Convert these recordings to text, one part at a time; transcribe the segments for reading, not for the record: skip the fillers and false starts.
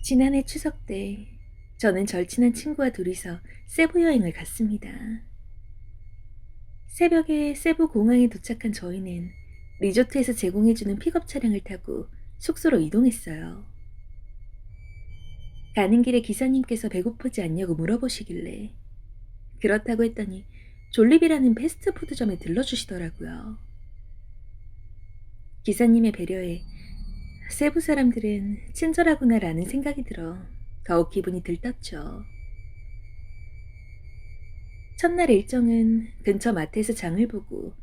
지난해 추석 때 저는 절친한 친구와 둘이서 세부 여행을 갔습니다. 새벽에 세부 공항에 도착한 저희는 리조트에서 제공해주는 픽업 차량을 타고 숙소로 이동했어요. 가는 길에 기사님께서 배고프지 않냐고 물어보시길래 그렇다고 했더니 졸립이라는 패스트푸드점에 들러주시더라고요. 기사님의 배려에 세부 사람들은 친절하구나라는 생각이 들어 더욱 기분이 들떴죠. 첫날 일정은 근처 마트에서 장을 보고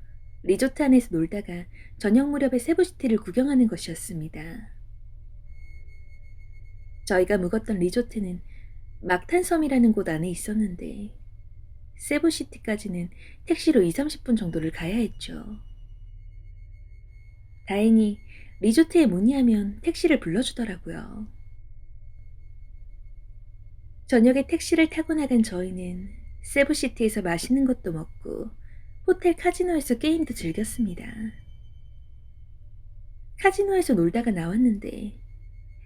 리조트 안에서 놀다가 저녁 무렵에 세부시티를 구경하는 것이었습니다. 저희가 묵었던 리조트는 막탄섬이라는 곳 안에 있었는데 세부시티까지는 택시로 2, 30분 정도를 가야 했죠. 다행히 리조트에 문의하면 택시를 불러주더라고요. 저녁에 택시를 타고 나간 저희는 세부시티에서 맛있는 것도 먹고 호텔 카지노에서 게임도 즐겼습니다. 카지노에서 놀다가 나왔는데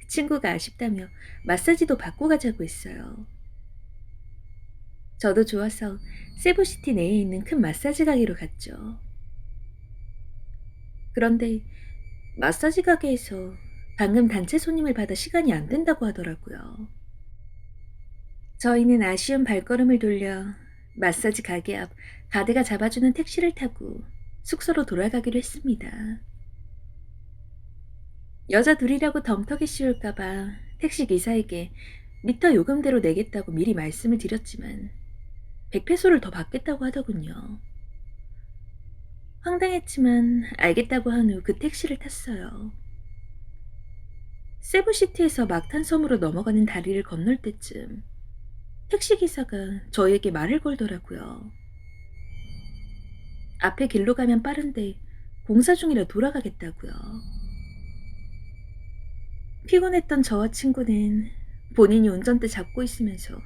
친구가 아쉽다며 마사지도 받고 가자고 했어요. 저도 좋아서 세부시티 내에 있는 큰 마사지 가게로 갔죠. 그런데 마사지 가게에서 방금 단체 손님을 받아 시간이 안 된다고 하더라고요. 저희는 아쉬운 발걸음을 돌려 마사지 가게 앞 가드가 잡아주는 택시를 타고 숙소로 돌아가기로 했습니다. 여자 둘이라고 덤터기 씌울까봐 택시 기사에게 미터 요금대로 내겠다고 미리 말씀을 드렸지만 100페소를 더 받겠다고 하더군요. 황당했지만 알겠다고 한 후 그 택시를 탔어요. 세부시티에서 막탄섬으로 넘어가는 다리를 건널 때쯤 택시기사가 저희에게 말을 걸더라고요. 앞에 길로 가면 빠른데 공사 중이라 돌아가겠다고요. 피곤했던 저와 친구는 본인이 운전대 잡고 있으면서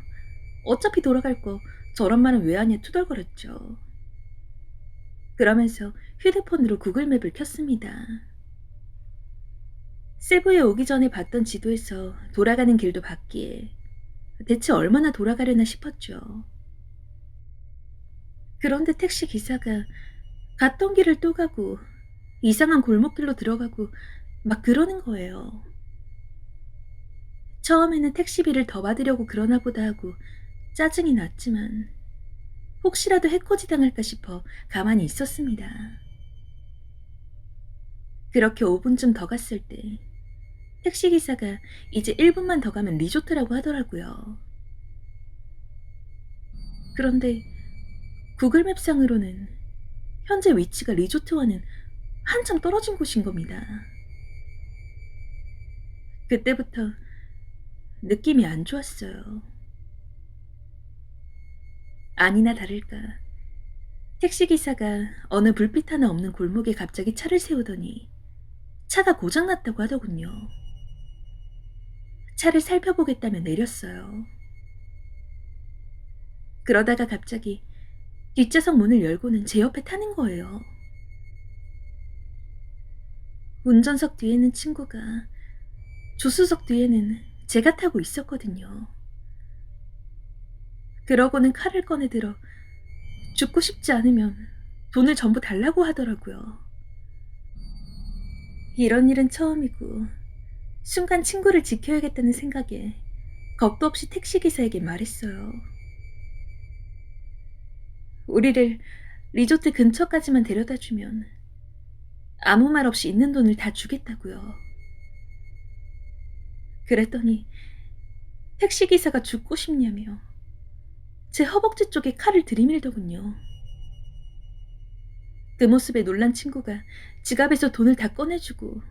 어차피 돌아갈 거 저런 말은 왜 하냐 투덜거렸죠. 그러면서 휴대폰으로 구글맵을 켰습니다. 세부에 오기 전에 봤던 지도에서 돌아가는 길도 봤기에 대체 얼마나 돌아가려나 싶었죠. 그런데 택시 기사가 갔던 길을 또 가고 이상한 골목길로 들어가고 막 그러는 거예요. 처음에는 택시비를 더 받으려고 그러나 보다 하고 짜증이 났지만 혹시라도 해코지 당할까 싶어 가만히 있었습니다. 그렇게 5분쯤 더 갔을 때 택시기사가 이제 1분만 더 가면 리조트라고 하더라고요. 그런데 구글맵상으로는 현재 위치가 리조트와는 한참 떨어진 곳인 겁니다. 그때부터 느낌이 안 좋았어요. 아니나 다를까 택시기사가 어느 불빛 하나 없는 골목에 갑자기 차를 세우더니 차가 고장났다고 하더군요. 차를 살펴보겠다며 내렸어요. 그러다가 갑자기 뒷좌석 문을 열고는 제 옆에 타는 거예요. 운전석 뒤에는 친구가, 조수석 뒤에는 제가 타고 있었거든요. 그러고는 칼을 꺼내 들어 죽고 싶지 않으면 돈을 전부 달라고 하더라고요. 이런 일은 처음이고 순간 친구를 지켜야겠다는 생각에 겁도 없이 택시기사에게 말했어요. 우리를 리조트 근처까지만 데려다주면 아무 말 없이 있는 돈을 다 주겠다고요. 그랬더니 택시기사가 죽고 싶냐며 제 허벅지 쪽에 칼을 들이밀더군요. 그 모습에 놀란 친구가 지갑에서 돈을 다 꺼내주고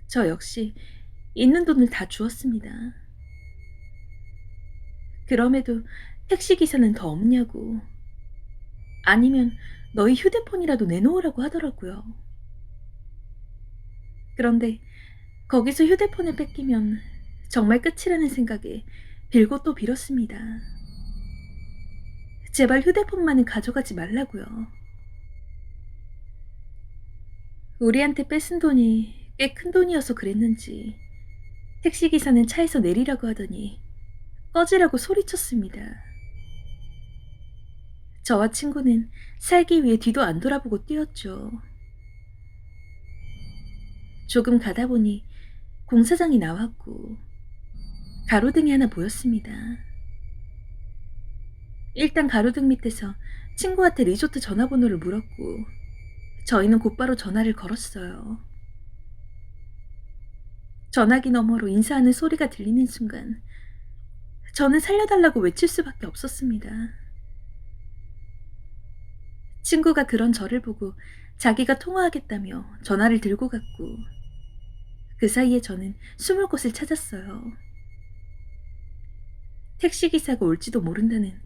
저 역시 있는 돈을 다 주었습니다. 그럼에도 택시기사는 더 없냐고, 아니면 너희 휴대폰이라도 내놓으라고 하더라고요. 그런데 거기서 휴대폰을 뺏기면 정말 끝이라는 생각에 빌고 또 빌었습니다. 제발 휴대폰만은 가져가지 말라고요. 우리한테 뺏은 돈이 꽤 큰 돈이어서 그랬는지 택시기사는 차에서 내리라고 하더니 꺼지라고 소리쳤습니다. 저와 친구는 살기 위해 뒤도 안 돌아보고 뛰었죠. 조금 가다 보니 공사장이 나왔고 가로등이 하나 보였습니다. 일단 가로등 밑에서 친구한테 리조트 전화번호를 물었고 저희는 곧바로 전화를 걸었어요. 전화기 너머로 인사하는 소리가 들리는 순간 저는 살려달라고 외칠 수밖에 없었습니다. 친구가 그런 저를 보고 자기가 통화하겠다며 전화를 들고 갔고 그 사이에 저는 숨을 곳을 찾았어요. 택시기사가 올지도 모른다는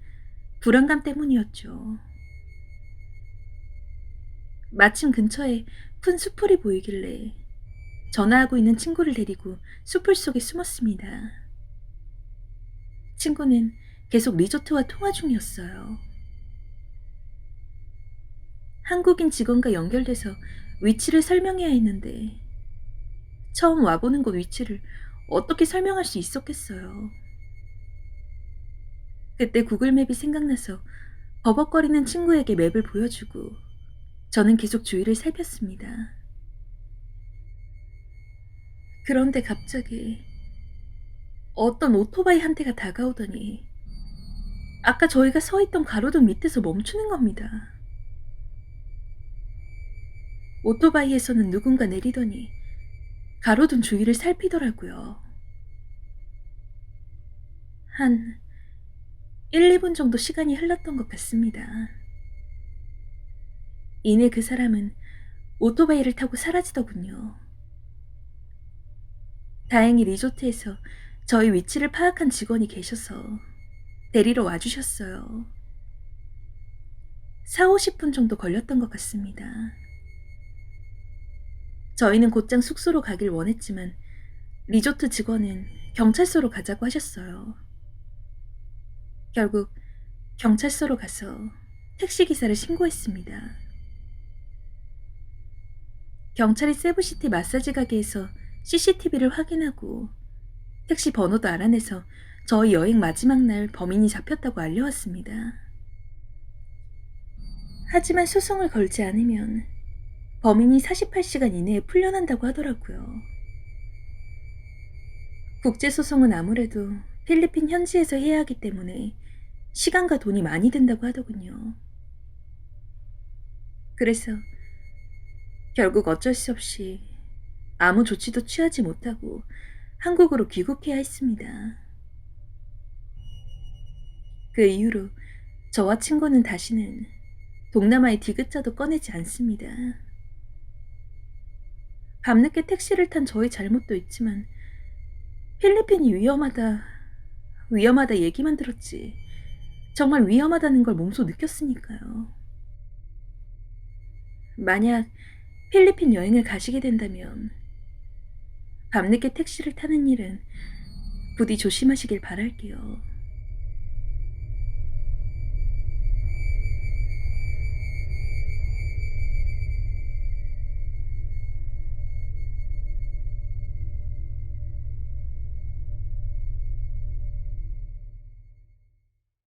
불안감 때문이었죠. 마침 근처에 큰 숲풀이 보이길래 전화하고 있는 친구를 데리고 숲풀 속에 숨었습니다. 친구는 계속 리조트와 통화 중이었어요. 한국인 직원과 연결돼서 위치를 설명해야 했는데 처음 와보는 곳 위치를 어떻게 설명할 수 있었겠어요. 그때 구글맵이 생각나서 버벅거리는 친구에게 맵을 보여주고 저는 계속 주위를 살폈습니다. 그런데 갑자기 어떤 오토바이 한 대가 다가오더니 아까 저희가 서 있던 가로등 밑에서 멈추는 겁니다. 오토바이에서는 누군가 내리더니 가로등 주위를 살피더라고요. 한 1, 2분 정도 시간이 흘렀던 것 같습니다. 이내 그 사람은 오토바이를 타고 사라지더군요. 다행히 리조트에서 저희 위치를 파악한 직원이 계셔서 데리러 와주셨어요. 4, 50분 정도 걸렸던 것 같습니다. 저희는 곧장 숙소로 가길 원했지만 리조트 직원은 경찰서로 가자고 하셨어요. 결국 경찰서로 가서 택시기사를 신고했습니다. 경찰이 세부시티 마사지 가게에서 CCTV를 확인하고 택시 번호도 알아내서 저희 여행 마지막 날 범인이 잡혔다고 알려왔습니다. 하지만 소송을 걸지 않으면 범인이 48시간 이내에 풀려난다고 하더라고요. 국제소송은 아무래도 필리핀 현지에서 해야 하기 때문에 시간과 돈이 많이 든다고 하더군요. 그래서 결국 어쩔 수 없이 아무 조치도 취하지 못하고 한국으로 귀국해야 했습니다. 그 이후로 저와 친구는 다시는 동남아의 디귿자도 꺼내지 않습니다. 밤늦게 택시를 탄 저의 잘못도 있지만 필리핀이 위험하다 얘기만 들었지 정말 위험하다는 걸 몸소 느꼈으니까요. 만약 필리핀 여행을 가시게 된다면 밤늦게 택시를 타는 일은 부디 조심하시길 바랄게요.